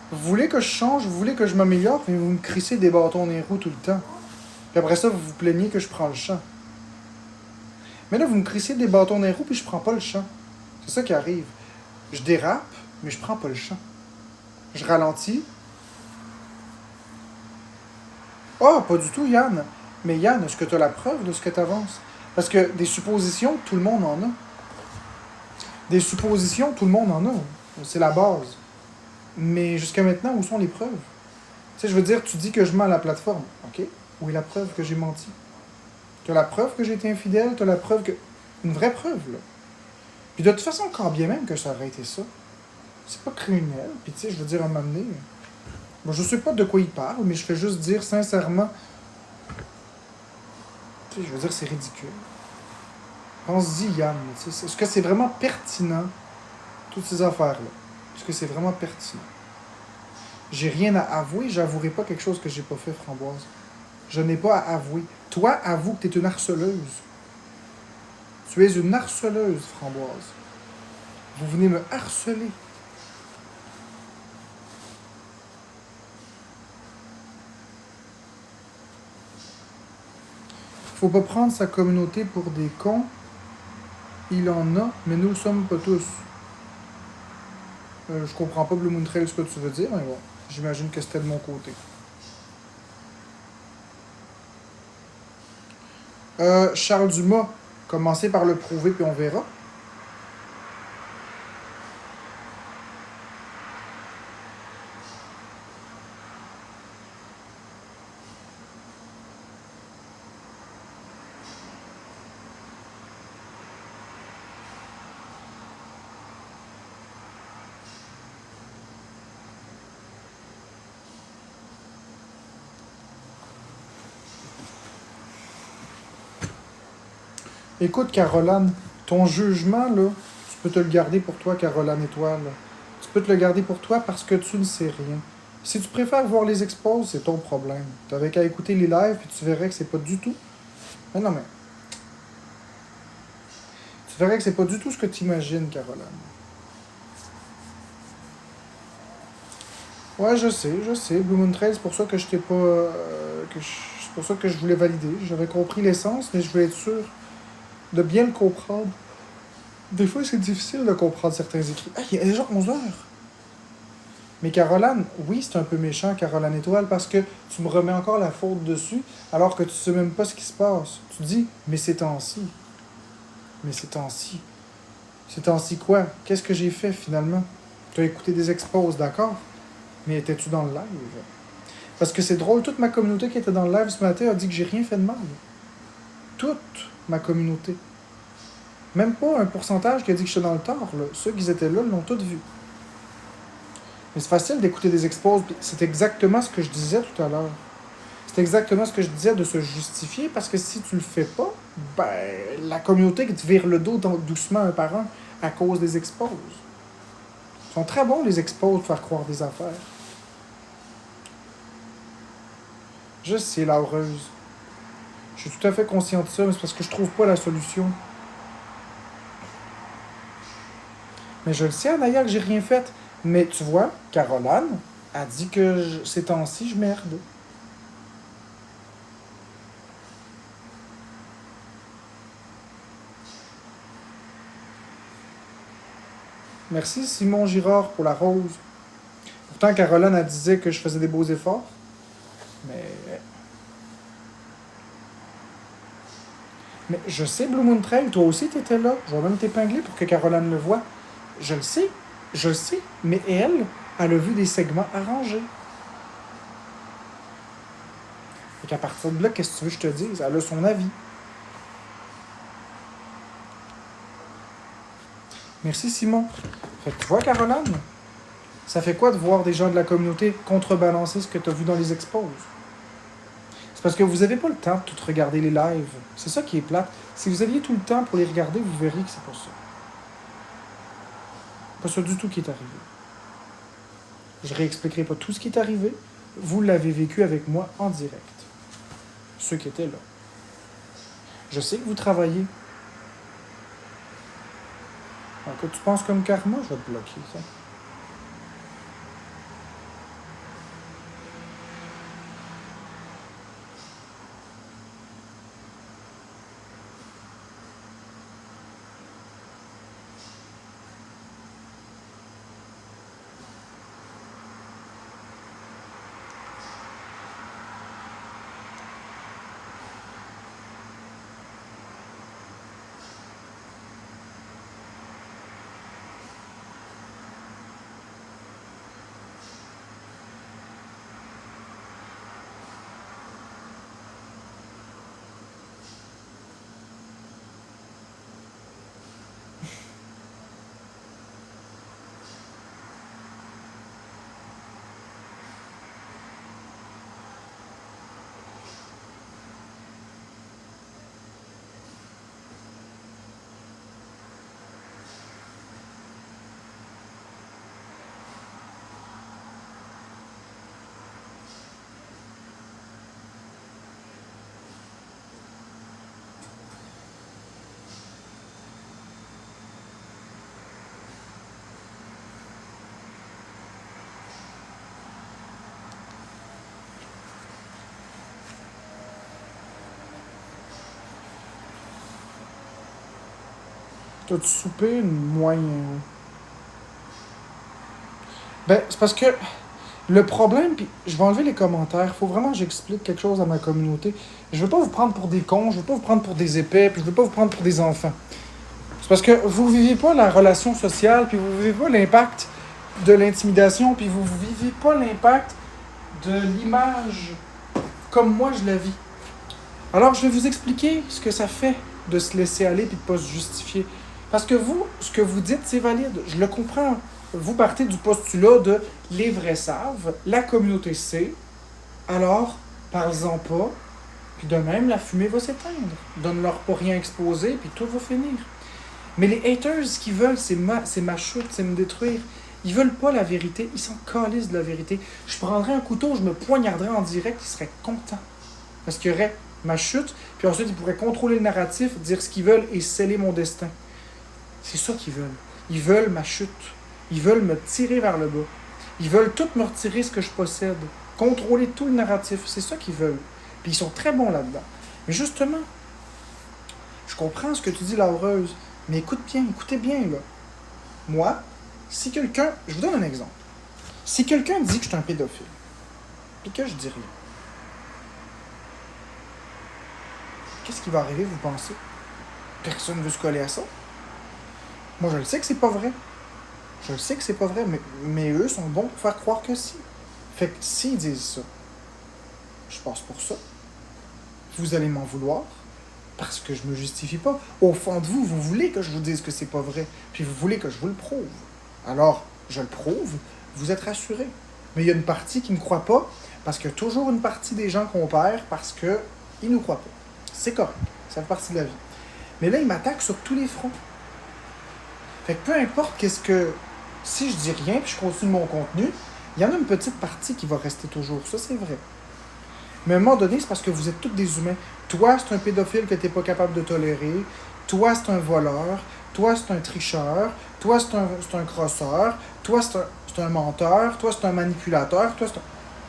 Vous voulez que je change, vous voulez que je m'améliore, mais vous me crissez des bâtons dans les roues tout le temps. Puis après ça, vous vous plaignez que je prends le champ. Mais là, vous me crissez des bâtons dans les roues puis je prends pas le champ. C'est ça qui arrive. Je dérape, mais je prends pas le champ. Je ralentis. Ah, pas du tout, Yann. Mais Yann, est-ce que tu as la preuve de ce que tu avances? Parce que des suppositions, tout le monde en a. Des suppositions, tout le monde en a. C'est la base. Mais jusqu'à maintenant, où sont les preuves? Tu sais, je veux dire, tu dis que je mens à la plateforme. OK? Où est la preuve que j'ai menti? Tu as la preuve que j'ai été infidèle? Tu as la preuve que... Une vraie preuve, là. Puis de toute façon, quand bien même que ça aurait été ça, c'est pas criminel. Puis tu sais, je veux dire, à un moment donné... Bon, je sais pas de quoi il parle, mais je fais juste dire sincèrement... Tu sais, je veux dire, c'est ridicule. Pense-y, Yann. Est-ce que c'est vraiment pertinent, toutes ces affaires-là? Est-ce que c'est vraiment pertinent? J'ai rien à avouer, j'avouerai pas quelque chose que j'ai pas fait, Framboise. Je n'ai pas à avouer. Toi, avoue que tu es une harceleuse. Tu es une harceleuse, Framboise. Vous venez me harceler. Faut pas prendre sa communauté pour des cons. Il en a, mais nous le sommes pas tous. Je comprends pas, Blue Moon Trail, ce que tu veux dire, mais bon, j'imagine que c'était de mon côté. Charles Dumas, commencez par le prouver, puis on verra. Écoute, Caroline, ton jugement, là, tu peux te le garder pour toi, Caroline Étoile. Tu peux te le garder pour toi parce que tu ne sais rien. Si tu préfères voir les expos, c'est ton problème. T'avais qu'à écouter les lives, puis tu verrais que c'est pas du tout... Mais non, mais... Tu verrais que c'est pas du tout ce que tu imagines, Caroline. Ouais, je sais. Blue Moon 13, c'est pour ça que je t'ai pas... C'est pour ça que je voulais valider. J'avais compris l'essence, mais je voulais être sûr de bien le comprendre. Des fois, c'est difficile de comprendre certains écrits. Ah, il est déjà 11 heures. Mais Caroline, oui, c'est un peu méchant, Caroline Étoile, parce que tu me remets encore la faute dessus, alors que tu sais même pas ce qui se passe. Tu dis, mais c'est temps-ci. Mais c'est temps-ci. C'est temps-ci quoi? Qu'est-ce que j'ai fait, finalement? Tu as écouté des expos, d'accord? Mais étais-tu dans le live? Parce que c'est drôle, toute ma communauté qui était dans le live ce matin a dit que j'ai rien fait de mal. Toute ma communauté. Même pas un pourcentage qui a dit que j'étais dans le tort. Là. Ceux qui étaient là l'ont tous vu. Mais c'est facile d'écouter des expos. C'est exactement ce que je disais tout à l'heure. C'est exactement ce que je disais de se justifier, parce que si tu le fais pas, ben la communauté qui te vire le dos doucement un par un à cause des expos. Ils sont très bons, les expos, de faire croire des affaires. Je sais, la heureuse. Je suis tout à fait conscient de ça, mais c'est parce que je trouve pas la solution. Mais je le sais, Anaya, que j'ai rien fait. Mais tu vois, Caroline a dit que ces temps-ci, je merde. Merci Simon Girard pour la rose. Pourtant, Caroline, elle disait que je faisais des beaux efforts. Mais je sais, Blue Moon Trail, toi aussi t'étais là. Je vais même t'épingler pour que Caroline le voie. Je le sais. Mais elle a vu des segments arrangés. Fait qu'à partir de là, qu'est-ce que tu veux que je te dise? Elle a son avis. Merci Simon. Fait que tu vois, Caroline, Ça fait quoi de voir des gens de la communauté contrebalancer ce que tu as vu dans les expos? C'est parce que vous n'avez pas le temps de tout regarder les lives. C'est ça qui est plate. Si vous aviez tout le temps pour les regarder, vous verriez que c'est pas ça. Pas ça du tout qui est arrivé. Je réexpliquerai pas tout ce qui est arrivé. Vous l'avez vécu avec moi en direct. Ceux qui étaient là. Je sais que vous travaillez. Alors que tu penses comme karma, je vais te bloquer, ça. T'as-tu soupé moyen? Ben, c'est parce que le problème, puis je vais enlever les commentaires, faut vraiment que j'explique quelque chose à ma communauté. Je veux pas vous prendre pour des cons, je veux pas vous prendre pour des épais, puis je veux pas vous prendre pour des enfants. C'est parce que vous vivez pas la relation sociale, puis vous vivez pas l'impact de l'intimidation, puis vous vivez pas l'impact de l'image comme moi je la vis. Alors je vais vous expliquer ce que ça fait de se laisser aller puis de pas se justifier. Parce que vous, ce que vous dites, c'est valide. Je le comprends. Vous partez du postulat de les vrais savent, la communauté sait, alors parlez-en pas, puis de même la fumée va s'éteindre. Donne-leur pas rien exposer, puis tout va finir. Mais les haters, ce qu'ils veulent, c'est ma chute, c'est me détruire. Ils veulent pas la vérité, ils s'en calissent de la vérité. Je prendrais un couteau, je me poignarderais en direct, ils seraient contents. Parce qu'il y aurait ma chute, puis ensuite ils pourraient contrôler le narratif, dire ce qu'ils veulent et sceller mon destin. C'est ça qu'ils veulent. Ils veulent ma chute. Ils veulent me tirer vers le bas. Ils veulent tout me retirer ce que je possède. Contrôler tout le narratif. C'est ça qu'ils veulent. Puis ils sont très bons là-dedans. Mais justement, je comprends ce que tu dis, Laureuse. Mais écoutez bien, là. Moi, si quelqu'un... Je vous donne un exemple. Si quelqu'un dit que je suis un pédophile, puis que je dis rien, qu'est-ce qui va arriver, vous pensez? Personne ne veut se coller à ça. Moi, je le sais que c'est pas vrai. Je le sais que c'est pas vrai, mais eux sont bons pour faire croire que si. Fait que s'ils disent ça, je passe pour ça. Vous allez m'en vouloir parce que je me justifie pas. Au fond de vous, vous voulez que je vous dise que c'est pas vrai, puis vous voulez que je vous le prouve. Alors, je le prouve, vous êtes rassurés. Mais il y a une partie qui ne croit pas, parce qu'il y a toujours une partie des gens qu'on perd parce qu'ils ne nous croient pas. C'est correct, ça fait partie de la vie. Mais là, ils m'attaquent sur tous les fronts. Fait que peu importe qu'est-ce que... Si je dis rien puis je continue mon contenu, il y en a une petite partie qui va rester toujours. Ça, c'est vrai. Mais à un moment donné, c'est parce que vous êtes tous des humains. Toi, c'est un pédophile que tu n'es pas capable de tolérer. Toi, c'est un voleur. Toi, c'est un tricheur. Toi, c'est un crosseur. Toi, c'est un menteur. Toi, c'est un manipulateur. Toi, c'est un...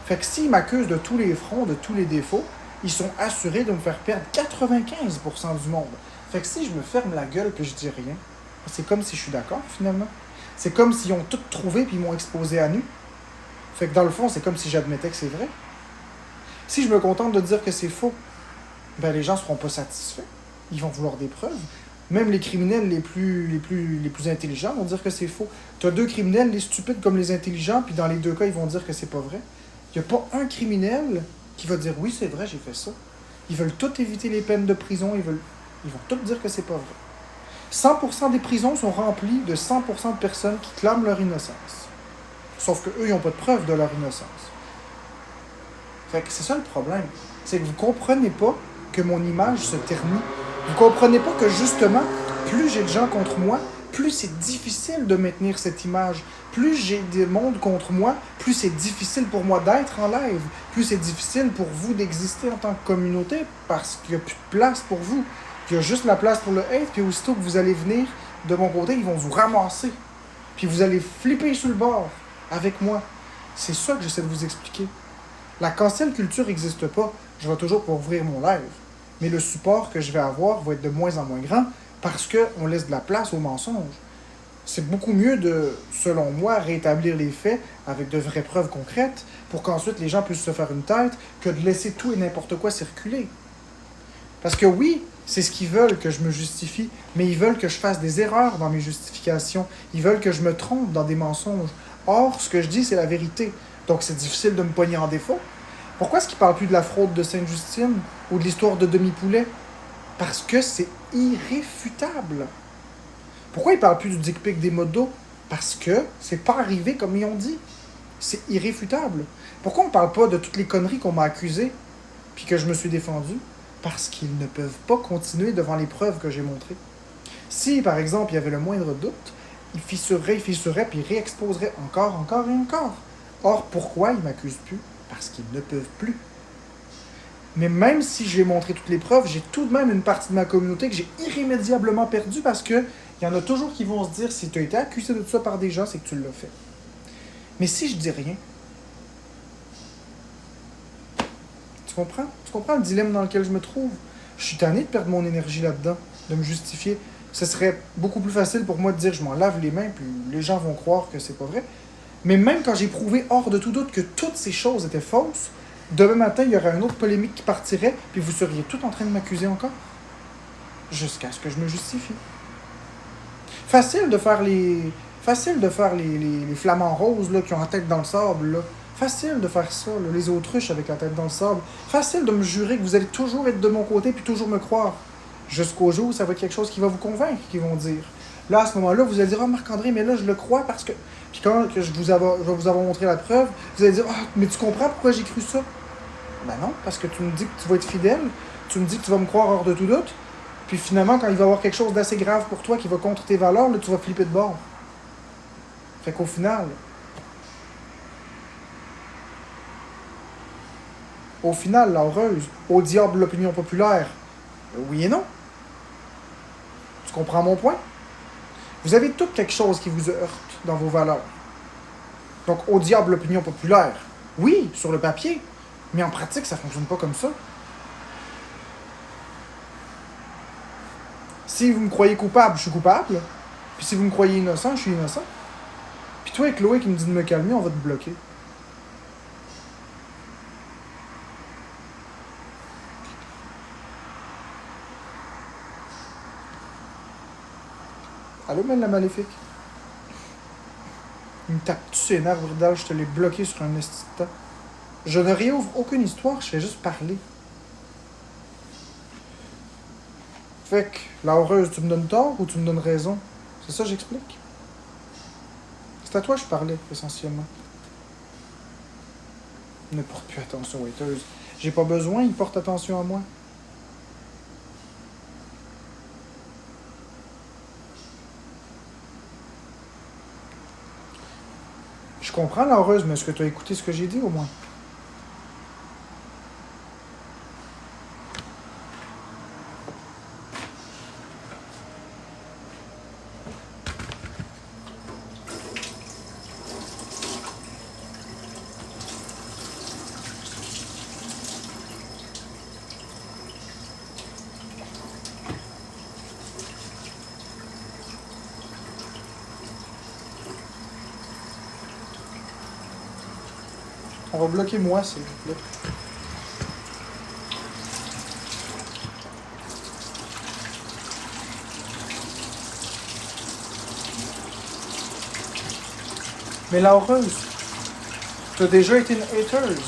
Fait que s'ils m'accusent de tous les fronts, de tous les défauts, ils sont assurés de me faire perdre 95% du monde. Fait que si je me ferme la gueule et je dis rien, c'est comme si je suis d'accord, finalement. C'est comme s'ils ont tout trouvé puis ils m'ont exposé à nu. Fait que dans le fond, c'est comme si j'admettais que c'est vrai. Si je me contente de dire que c'est faux, ben les gens ne seront pas satisfaits. Ils vont vouloir des preuves. Même les criminels les plus intelligents vont dire que c'est faux. Tu as deux criminels, les stupides comme les intelligents, puis dans les deux cas, ils vont dire que c'est pas vrai. Il n'y a pas un criminel qui va dire « Oui, c'est vrai, j'ai fait ça ». Ils veulent tous éviter les peines de prison, ils vont tous dire que c'est pas vrai. 100% des prisons sont remplies de 100% de personnes qui clament leur innocence. Sauf qu'eux, ils n'ont pas de preuve de leur innocence. Fait que c'est ça le problème. C'est que vous comprenez pas que mon image se ternit. Vous comprenez pas que justement, plus j'ai de gens contre moi, plus c'est difficile de maintenir cette image. Plus j'ai des mondes contre moi, plus c'est difficile pour moi d'être en live. Plus c'est difficile pour vous d'exister en tant que communauté parce qu'il n'y a plus de place pour vous. Il y a juste la place pour le hate, puis aussitôt que vous allez venir de mon côté, ils vont vous ramasser. Puis vous allez flipper sur le bord avec moi. C'est ça que j'essaie de vous expliquer. La cancel culture n'existe pas. Je vais toujours pouvoir ouvrir mon live. Mais le support que je vais avoir va être de moins en moins grand parce qu'on laisse de la place aux mensonges. C'est beaucoup mieux de, selon moi, rétablir les faits avec de vraies preuves concrètes pour qu'ensuite les gens puissent se faire une tête que de laisser tout et n'importe quoi circuler. Parce que oui, c'est ce qu'ils veulent que je me justifie, mais ils veulent que je fasse des erreurs dans mes justifications. Ils veulent que je me trompe dans des mensonges. Or, ce que je dis, c'est la vérité. Donc, c'est difficile de me pogner en défaut. Pourquoi est-ce qu'ils ne parlent plus de la fraude de Sainte-Justine ou de l'histoire de Demi-Poulet? Parce que c'est irréfutable. Pourquoi ils ne parlent plus du dick pic des modos? Parce que c'est pas arrivé comme ils ont dit. C'est irréfutable. Pourquoi on ne parle pas de toutes les conneries qu'on m'a accusées puis que je me suis défendu? Parce qu'ils ne peuvent pas continuer devant les preuves que j'ai montrées. Si, par exemple, il y avait le moindre doute, ils fissureraient, puis ils réexposeraient encore et encore. Or, pourquoi ils ne m'accusent plus? Parce qu'ils ne peuvent plus. Mais même si j'ai montré toutes les preuves, j'ai tout de même une partie de ma communauté que j'ai irrémédiablement perdue parce que il y en a toujours qui vont se dire, si tu as été accusé de tout ça par des gens, c'est que tu l'as fait. Mais si je dis rien, tu comprends? Tu comprends le dilemme dans lequel je me trouve? Je suis tanné de perdre mon énergie là-dedans, de me justifier. Ce serait beaucoup plus facile pour moi de dire, je m'en lave les mains, puis les gens vont croire que c'est pas vrai. Mais même quand j'ai prouvé hors de tout doute que toutes ces choses étaient fausses, demain matin, il y aurait une autre polémique qui partirait, puis vous seriez tout en train de m'accuser encore. Jusqu'à ce que je me justifie. Facile de faire les flamants roses là, qui ont la tête dans le sable. Là. Facile de faire ça, là, les autruches avec la tête dans le sable. Facile de me jurer que vous allez toujours être de mon côté puis toujours me croire. Jusqu'au jour où ça va être quelque chose qui va vous convaincre, qu'ils vont dire. Là, à ce moment-là, vous allez dire « Ah, Marc-André, mais là, je le crois parce que... » Puis quand je vais vous avoir montré la preuve, vous allez dire « Ah, mais tu comprends pourquoi j'ai cru ça? » Ben non, parce que tu me dis que tu vas être fidèle, tu me dis que tu vas me croire hors de tout doute, puis finalement, quand il va y avoir quelque chose d'assez grave pour toi qui va contre tes valeurs, là, tu vas flipper de bord. Fait qu'au final, la heureuse, au diable de l'opinion populaire, oui et non. Tu comprends mon point? Vous avez tout quelque chose qui vous heurte dans vos valeurs. Donc, au diable l'opinion populaire, oui, sur le papier, mais en pratique, ça ne fonctionne pas comme ça. Si vous me croyez coupable, je suis coupable. Puis si vous me croyez innocent, je suis innocent. Puis toi et Chloé qui me dit de me calmer, on va te bloquer. Allô, même la maléfique? Il me tape dessus ses nerfs, Bridal, je te l'ai bloqué sur un esti de temps. Je ne réouvre aucune histoire, je fais juste parler. Fait que, la heureuse, tu me donnes tort ou tu me donnes raison? C'est ça que j'explique. C'est à toi que je parlais, essentiellement. Ne porte plus attention, hateuse. J'ai pas besoin, il porte attention à moi. Je comprends, la heureuse, mais est-ce que tu as écouté ce que j'ai dit, au moins? On va bloquer moi, s'il vous plaît. Mais la heureuse, t'as déjà été une hateuse.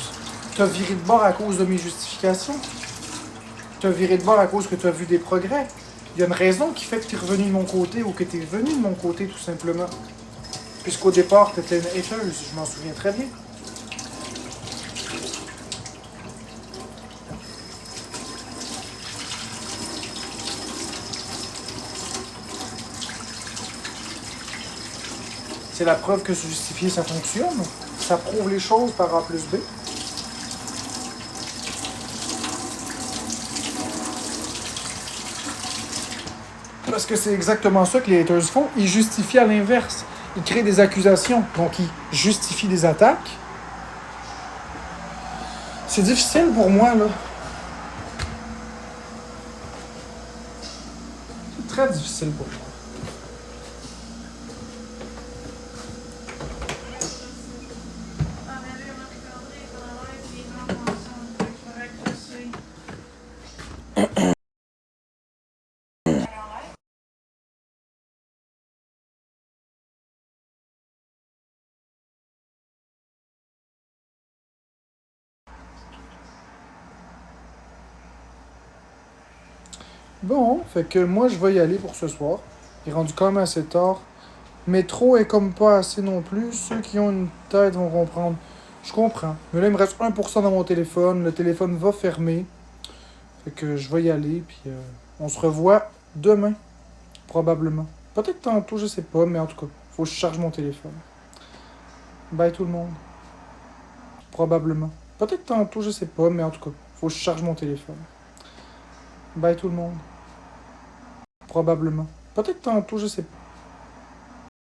T'as viré de bord à cause de mes justifications. T'as viré de bord à cause que t'as vu des progrès. Il y a une raison qui fait que t'es revenu de mon côté ou que t'es venu de mon côté, tout simplement. Puisqu'au départ, t'étais une hateuse, je m'en souviens très bien. C'est la preuve que se justifier, ça fonctionne. Ça prouve les choses par A plus B. Parce que c'est exactement ça que les haters font. Ils justifient à l'inverse. Ils créent des accusations. Donc, ils justifient des attaques. C'est difficile pour moi, là. C'est très difficile pour moi. Bon, fait que moi, je vais y aller pour ce soir. Il est rendu quand même assez tard. Mais trop est comme pas assez non plus. Ceux qui ont une tête vont comprendre. Je comprends. Mais là, il me reste 1% dans mon téléphone. Le téléphone va fermer. Fait que je vais y aller. Puis on se revoit demain. Probablement. Peut-être tantôt, je sais pas. Mais en tout cas, faut que je charge mon téléphone. Bye tout le monde. Probablement. Peut-être tantôt, je sais pas. Mais en tout cas, faut que je charge mon téléphone. Bye tout le monde. Probablement. Peut-être tantôt, je sais pas.